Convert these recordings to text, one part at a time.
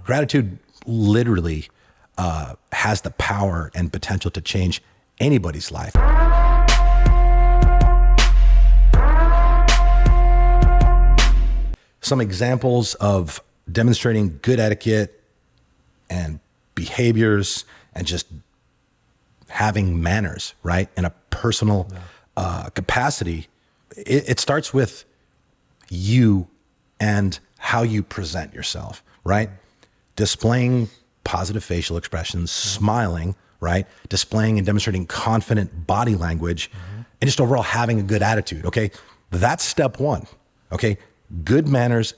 Gratitude literally has the power and potential to change anybody's life. Some examples of demonstrating good etiquette and behaviors and just having manners, right? In a personal capacity. It starts with you and how you present yourself, right? Displaying positive facial expressions, smiling, right? Displaying and demonstrating confident body language, and just overall having a good attitude, okay? That's step one, okay? Good manners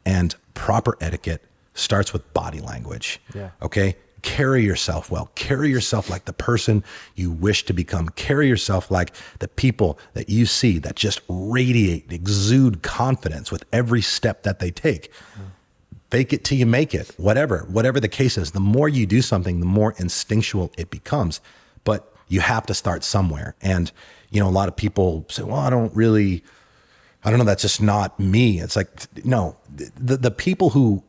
and proper etiquette starts with body language, okay? Carry yourself well. Carry yourself like the person you wish to become. Carry yourself like the people that you see that just radiate, exude confidence with every step that they take. Fake it till you make it, whatever the case is. The more you do something, the more instinctual it becomes. But you have to start somewhere. And, you know, a lot of people say, well, I don't know, that's just not me. It's like, no, the people who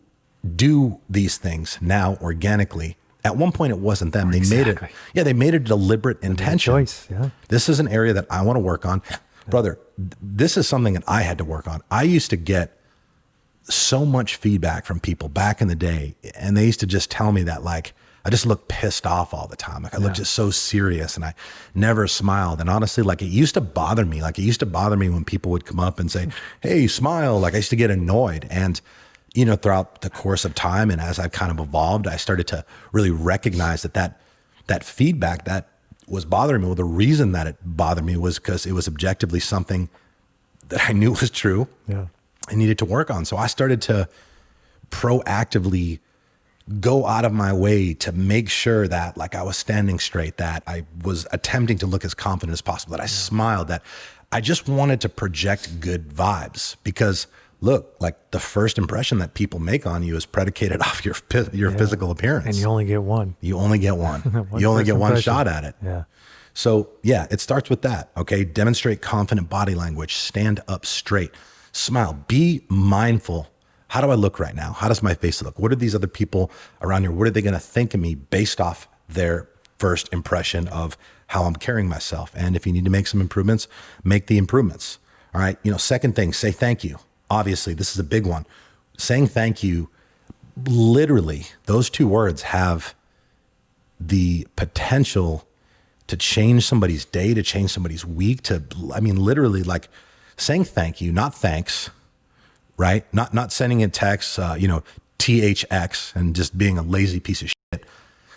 do these things now organically, at one point it wasn't them. They made it. Yeah, they made a deliberate intention. Choice, yeah. This is an area that I want to work on. Brother, this is something that I had to work on. I used to get so much feedback from people back in the day, and they used to just tell me that, like, I just look pissed off all the time. Like I look just so serious and I never smiled. And honestly, like it used to bother me. Like it used to bother me when people would come up and say, hey, smile. Like I used to get annoyed. And, you know, throughout the course of time and as I've kind of evolved, I started to really recognize that feedback that was bothering me. Well, the reason that it bothered me was because it was objectively something that I knew was true. I needed to work on. So I started to proactively go out of my way to make sure that, like, I was standing straight, that I was attempting to look as confident as possible, that I smiled, that I just wanted to project good vibes. Because look, like the first impression that people make on you is predicated off your physical appearance. And you only get one. You only get one. You only get one shot at it. So yeah, it starts with that. Okay. Demonstrate confident body language, stand up straight, smile, be mindful. How do I look right now? How does my face look? What are these other people around here? What are they going to think of me based off their first impression of how I'm carrying myself? And if you need to make some improvements, make the improvements. All right. You know, second thing, say thank you. Obviously, this is a big one. Saying thank you, literally, those two words have the potential to change somebody's day, to change somebody's week, literally, like saying thank you, not thanks. Right? Not sending in texts, THX and just being a lazy piece of shit.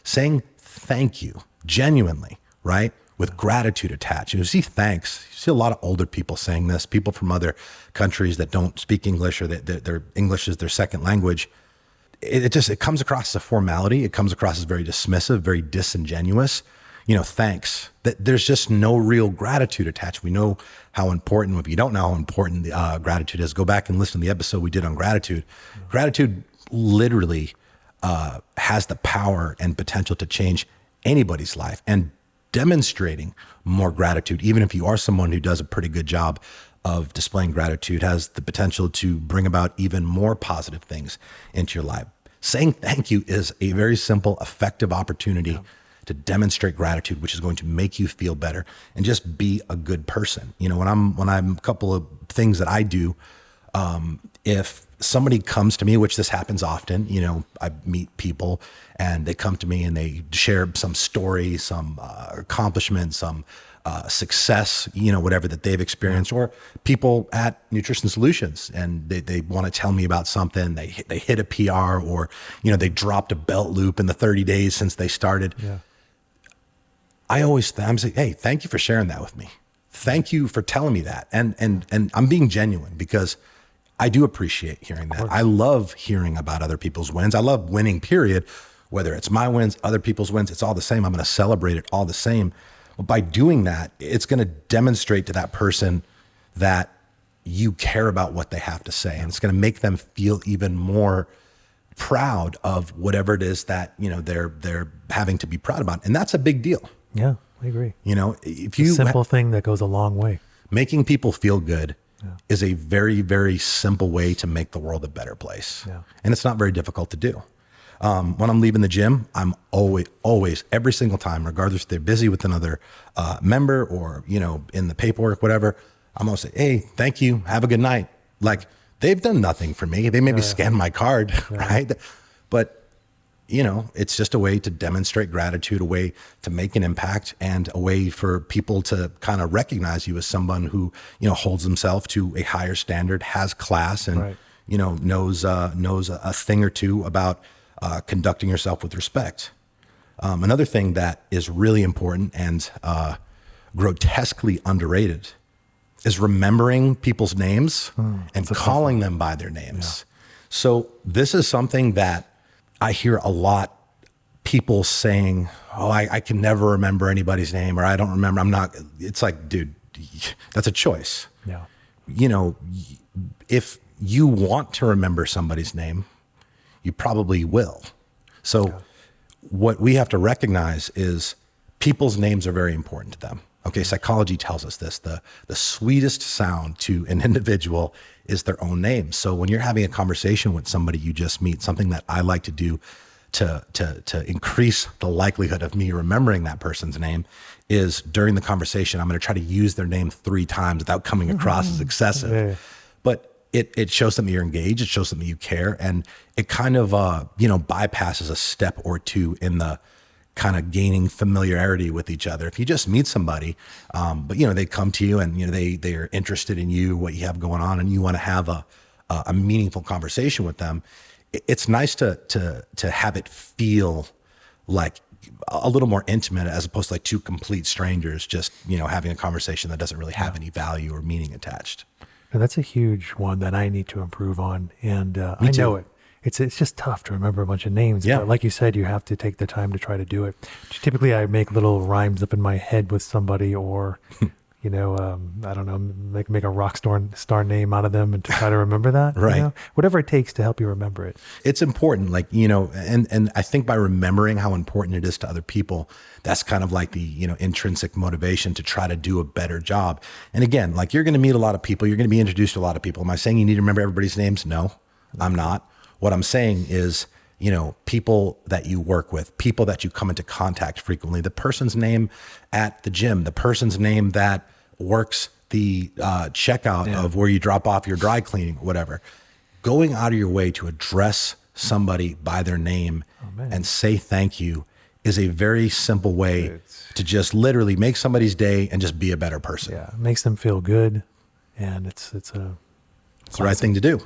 Saying thank you genuinely, right? With gratitude attached. You see thanks. You see a lot of older people saying this, people from other countries that don't speak English or their English is their second language. It comes across as a formality. It comes across as very dismissive, very disingenuous. You know, thanks. There's just no real gratitude attached. We know how important, if you don't know how important gratitude is, go back and listen to the episode we did on gratitude. Gratitude literally has the power and potential to change anybody's life. And demonstrating more gratitude, even if you are someone who does a pretty good job of displaying gratitude, has the potential to bring about even more positive things into your life. Saying thank you is a very simple, effective opportunity to demonstrate gratitude, which is going to make you feel better and just be a good person. You know, when I'm a couple of things that I do, if somebody comes to me, which this happens often, you know, I meet people and they come to me and they share some story, some accomplishment, some success, you know, whatever that they've experienced, or people at Nutrition Solutions and they want to tell me about something, they hit a PR, or, you know, they dropped a belt loop in the 30 days since they started. I'm saying, hey, thank you for sharing that with me. Thank you for telling me that. And I'm being genuine because I do appreciate hearing that. I love hearing about other people's wins. I love winning, period. Whether it's my wins, other people's wins, it's all the same. I'm going to celebrate it all the same. But by doing that, it's going to demonstrate to that person that you care about what they have to say. And it's going to make them feel even more proud of whatever it is that, you know, they're having to be proud about. And that's a big deal. Yeah, I agree. You know, if it's a simple thing that goes a long way. Making people feel good is a very, very simple way to make the world a better place. Yeah. And it's not very difficult to do. When I'm leaving the gym, I'm always, every single time, regardless if they're busy with another member or, you know, in the paperwork, whatever, I'm always say, hey, thank you. Have a good night. Like, they've done nothing for me. They maybe scanned my card, right? But, you know, it's just a way to demonstrate gratitude, a way to make an impact, and a way for people to kind of recognize you as someone who, you know, holds himself to a higher standard, has class, and, you know, knows a thing or two about conducting yourself with respect. Another thing that is really important and grotesquely underrated is remembering people's names and calling them by their names. Yeah. So this is something that I hear a lot, people saying, oh, I can never remember anybody's name, or I don't remember, I'm not, it's like, dude, that's a choice. Yeah. You know, if you want to remember somebody's name, you probably will. So what we have to recognize is people's names are very important to them. Okay, psychology tells us this. The sweetest sound to an individual is their own name. So when you're having a conversation with somebody you just meet, something that I like to do to increase the likelihood of me remembering that person's name is, during the conversation, I'm going to try to use their name 3 times without coming across as excessive. Yeah. But it shows them that you're engaged. It shows them that you care. And it kind of, you know, bypasses a step or two in the kind of gaining familiarity with each other. If you just meet somebody, but, you know, they come to you and, you know, they are interested in you, what you have going on, and you want to have a meaningful conversation with them, it's nice to have it feel like a little more intimate, as opposed to like 2 complete strangers just, you know, having a conversation that doesn't really have any value or meaning attached. And that's a huge one that I need to improve on. And I know it. It's just tough to remember a bunch of names. Yeah. But like you said, you have to take the time to try to do it. Typically, I make little rhymes up in my head with somebody, or, you know, I don't know, make a rock star name out of them and to try to remember that. Right. You know? Whatever it takes to help you remember it. It's important, like, you know, and I think by remembering how important it is to other people, that's kind of like the, you know, intrinsic motivation to try to do a better job. And again, like, you're going to meet a lot of people. You're going to be introduced to a lot of people. Am I saying you need to remember everybody's names? No, I'm not. What I'm saying is, you know, people that you work with, people that you come into contact frequently, the person's name at the gym, the person's name that works the checkout of where you drop off your dry cleaning, whatever. Going out of your way to address somebody by their name and say thank you is a very simple way to just literally make somebody's day and just be a better person. Yeah, it makes them feel good, and it's the right thing to do.